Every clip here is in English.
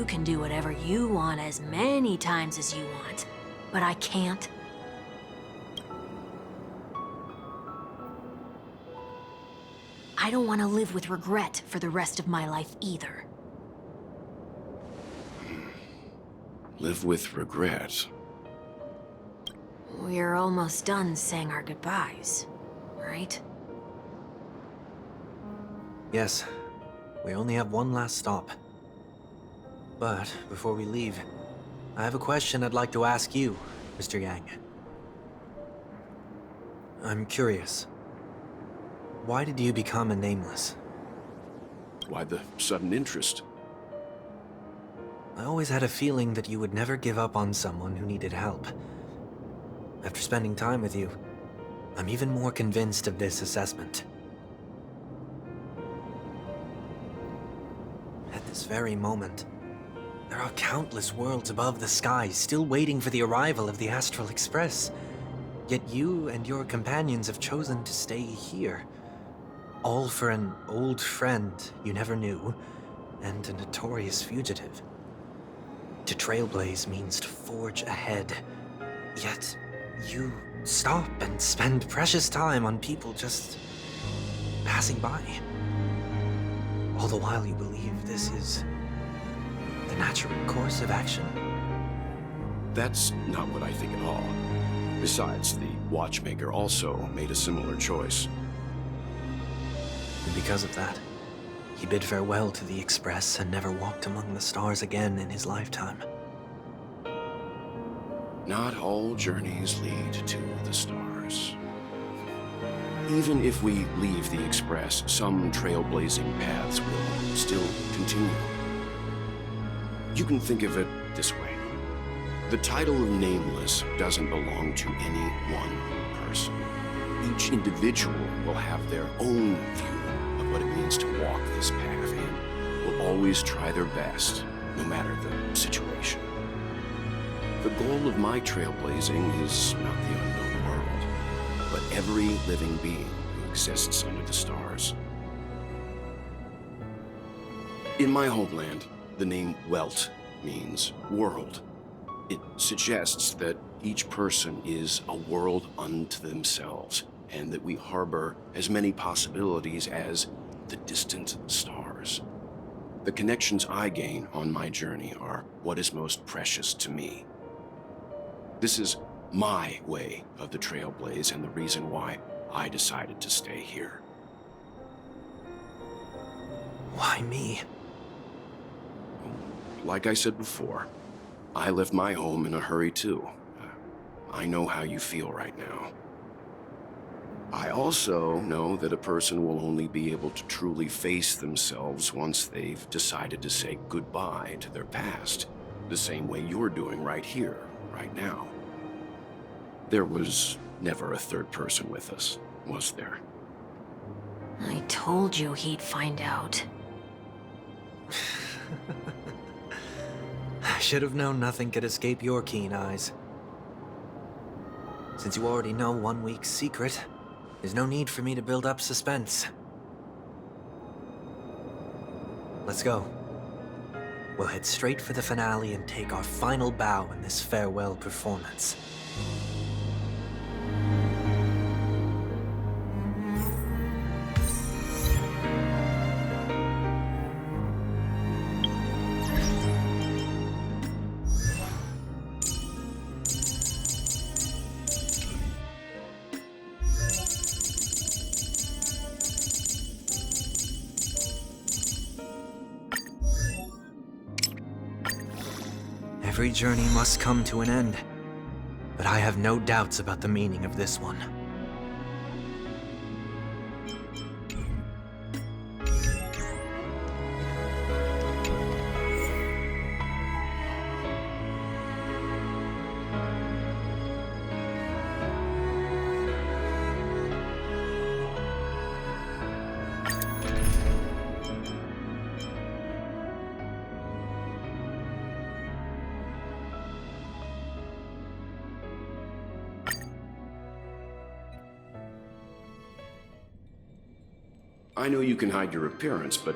You can do whatever you want as many times as you want, but I can't. I don't want to live with regret for the rest of my life either. Live with regret? We're almost done saying our goodbyes, right? Yes. We only have one last stop. But before we leave, I have a question I'd like to ask you, Mr. Yang. I'm curious. Why did you become a Nameless? Why the sudden interest? I always had a feeling that you would never give up on someone who needed help. After spending time with you, I'm even more convinced of this assessment. At this very moment, there are countless worlds above the sky still waiting for the arrival of the Astral Express. Yet you and your companions have chosen to stay here. All for an old friend you never knew, and a notorious fugitive. To trailblaze means to forge ahead. Yet, you stop and spend precious time on people just passing by. All the while you believe this is the natural course of action. That's not what I think at all. Besides, the watchmaker also made a similar choice. And because of that, he bid farewell to the Express and never walked among the stars again in his lifetime. Not all journeys lead to the stars. Even if we leave the Express, some trailblazing paths will still continue. You can think of it this way. The title of Nameless doesn't belong to any one person. Each individual will have their own view of what it means to walk this path and will always try their best, no matter the situation. The goal of my trailblazing is not the unknown world, but every living being who exists under the stars. In my homeland, the name Welt means world. It suggests that each person is a world unto themselves, and that we harbor as many possibilities as the distant stars. The connections I gain on my journey are what is most precious to me. This is my way of the trailblaze and the reason why I decided to stay here. Why me? Like I said before, I left my home in a hurry too. I know how you feel right now. I also know that a person will only be able to truly face themselves once they've decided to say goodbye to their past, the same way you're doing right here, right now. There was never a third person with us, was there? I told you he'd find out. I should have known nothing could escape your keen eyes. Since you already know 1 week's secret, there's no need for me to build up suspense. Let's go. We'll head straight for the finale and take our final bow in this farewell performance. Every journey must come to an end, but I have no doubts about the meaning of this one. I know you can hide your appearance, but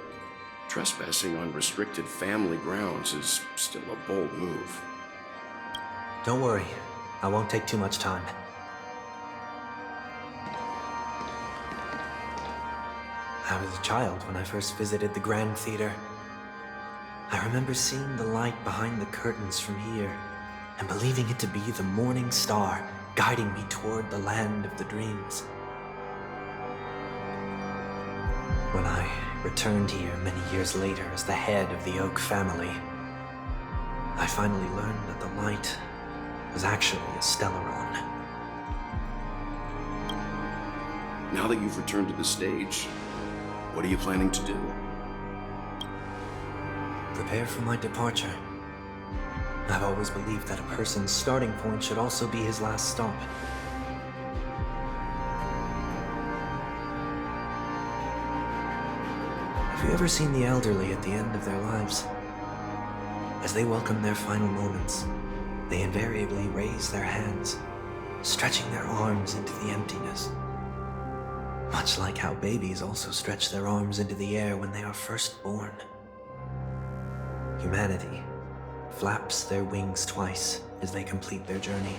Trespassing on restricted family grounds is still a bold move. Don't worry, I won't take too much time. I was a child when I first visited the Grand Theater. I remember seeing the light behind the curtains from here, and believing it to be the morning star guiding me toward the land of the dreams. When I returned here many years later as the head of the Oak family, I finally learned that the light was actually a Stellaron. Now that you've returned to the stage, what are you planning to do? Prepare for my departure. I've always believed that a person's starting point should also be his last stop. Have you ever seen the elderly at the end of their lives? As they welcome their final moments, they invariably raise their hands, stretching their arms into the emptiness. Much like how babies also stretch their arms into the air when they are first born. Humanity flaps their wings twice as they complete their journey.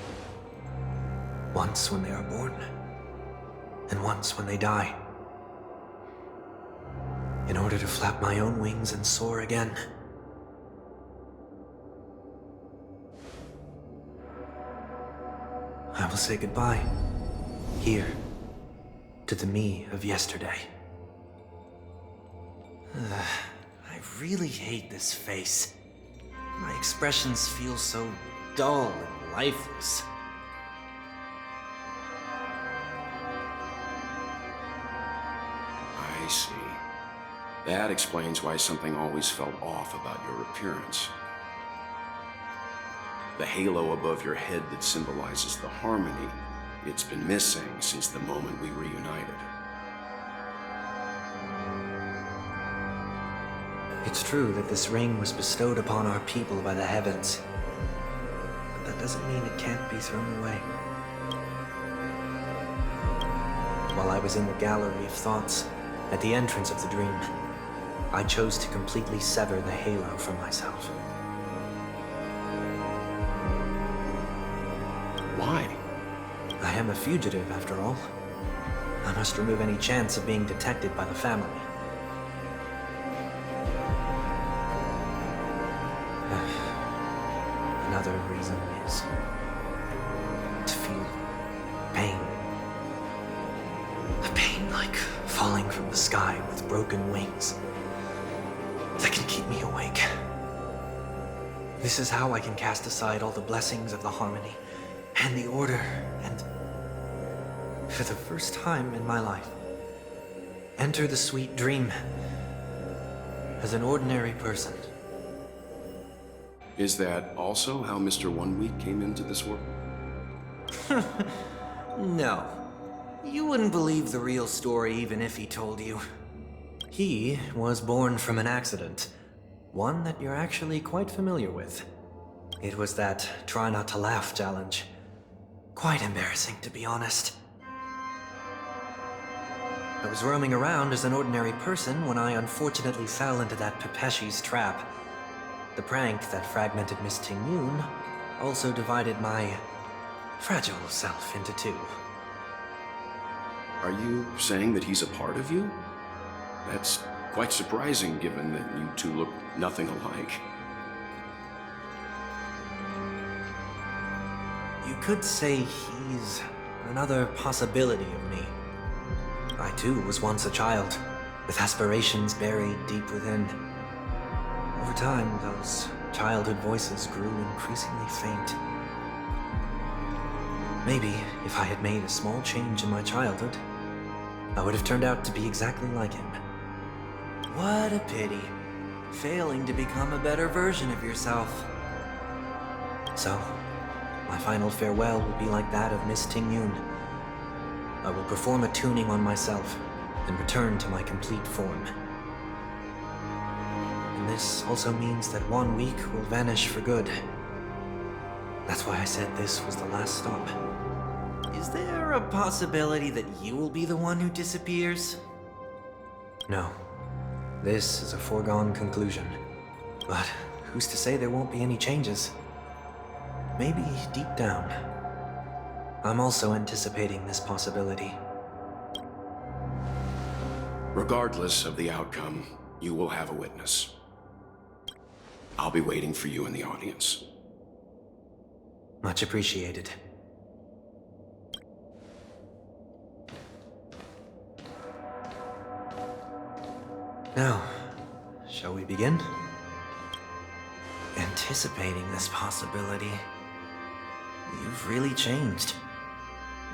Once when they are born, and once when they die. In order to flap my own wings and soar again. I will say goodbye, here, to the me of yesterday. I really hate this face. My expressions feel so dull and lifeless. I see. That explains why something always felt off about your appearance. The halo above your head that symbolizes the harmony, it's been missing since the moment we reunited. It's true that this ring was bestowed upon our people by the heavens, but that doesn't mean it can't be thrown away. While I was in the gallery of thoughts, at the entrance of the dream, I chose to completely sever the halo from myself. Why? I am a fugitive, after all. I must remove any chance of being detected by the family. Another reason is to feel pain. A pain like falling from the sky with broken wings that can keep me awake. This is how I can cast aside all the blessings of the harmony and the order and, for the first time in my life, enter the sweet dream as an ordinary person. Is that also how Mr. One Week came into this world? No. You wouldn't believe the real story even if he told you. He was born from an accident. One that you're actually quite familiar with. It was that try not to laugh challenge. Quite embarrassing, to be honest. I was roaming around as an ordinary person when I unfortunately fell into that Pepeshi's trap. The prank that fragmented Miss Ting-Yun also divided my fragile self into two. Are you saying that he's a part of you? That's quite surprising given that you two look nothing alike. You could say he's another possibility of me. I too was once a child, with aspirations buried deep within. Over time, those childhood voices grew increasingly faint. Maybe if I had made a small change in my childhood, I would have turned out to be exactly like him. What a pity. Failing to become a better version of yourself. So, my final farewell will be like that of Miss Ting-Yun. I will perform a tuning on myself and return to my complete form. And this also means that 1 week will vanish for good. That's why I said this was the last stop. Is there a possibility that you will be the one who disappears? No. This is a foregone conclusion. But who's to say there won't be any changes? Maybe deep down, I'm also anticipating this possibility. Regardless of the outcome, you will have a witness. I'll be waiting for you in the audience. Much appreciated. Now, shall we begin? Anticipating this possibility, you've really changed.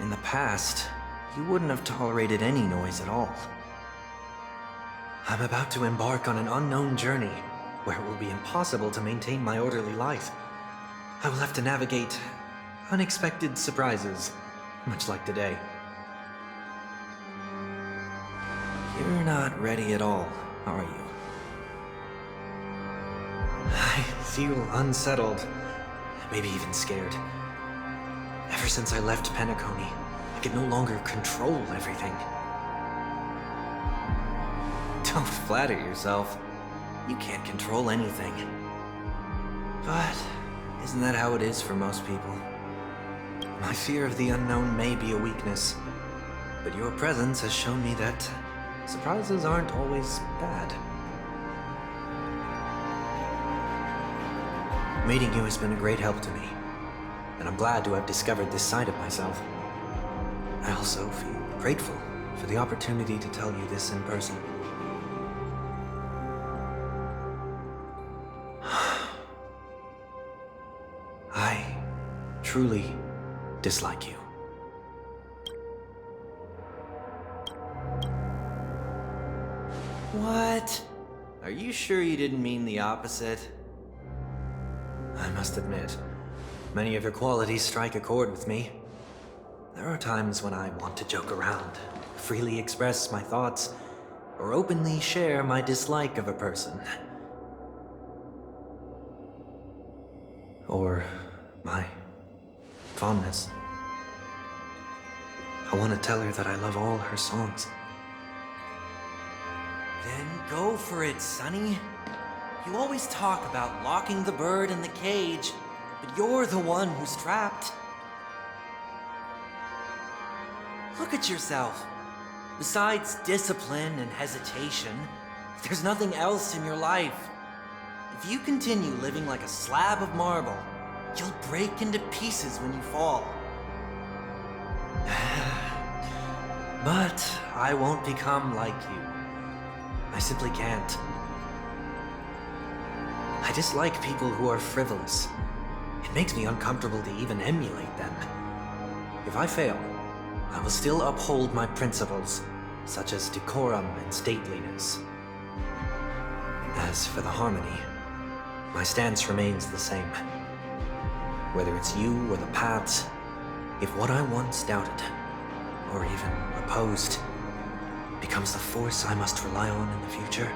In the past, you wouldn't have tolerated any noise at all. I'm about to embark on an unknown journey where it will be impossible to maintain my orderly life. I will have to navigate unexpected surprises, much like today. You're not ready at all, are you? I feel unsettled, maybe even scared. Ever since I left Penacony, I can no longer control everything. Don't flatter yourself. You can't control anything. But isn't that how it is for most people? My fear of the unknown may be a weakness, but your presence has shown me that surprises aren't always bad. Meeting you has been a great help to me, and I'm glad to have discovered this side of myself. I also feel grateful for the opportunity to tell you this in person. I truly dislike you. What? Are you sure you didn't mean the opposite? I must admit, many of your qualities strike a chord with me. There are times when I want to joke around, freely express my thoughts, or openly share my dislike of a person. Or my fondness. I want to tell her that I love all her songs. Then go for it, Sonny. You always talk about locking the bird in the cage, but you're the one who's trapped. Look at yourself. Besides discipline and hesitation, there's nothing else in your life. If you continue living like a slab of marble, you'll break into pieces when you fall. But I won't become like you. I simply can't. I dislike people who are frivolous. It makes me uncomfortable to even emulate them. If I fail, I will still uphold my principles, such as decorum and stateliness. As for the harmony, my stance remains the same. Whether it's you or the paths, if what I once doubted, or even opposed, becomes the force I must rely on in the future,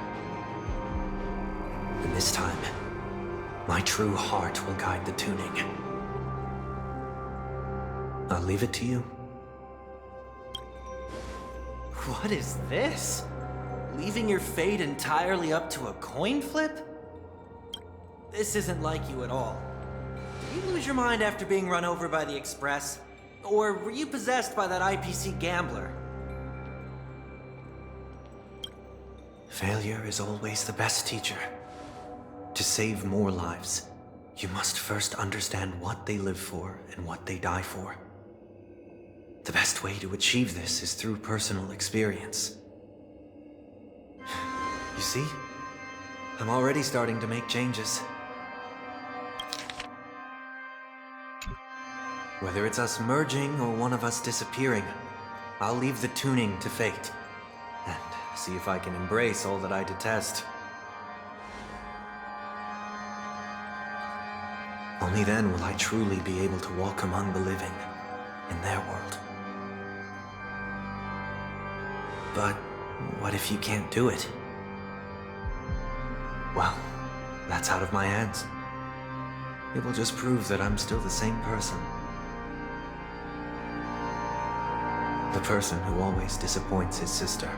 then this time, my true heart will guide the tuning. I'll leave it to you. What is this? Leaving your fate entirely up to a coin flip? This isn't like you at all. Did you lose your mind after being run over by the Express? Or were you possessed by that IPC gambler? Failure is always the best teacher. To save more lives, you must first understand what they live for and what they die for. The best way to achieve this is through personal experience. You see? I'm already starting to make changes. Whether it's us merging or one of us disappearing, I'll leave the tuning to fate, and see if I can embrace all that I detest. Only then will I truly be able to walk among the living in their world. But what if you can't do it? Well, that's out of my hands. It will just prove that I'm still the same person. The person who always disappoints his sister.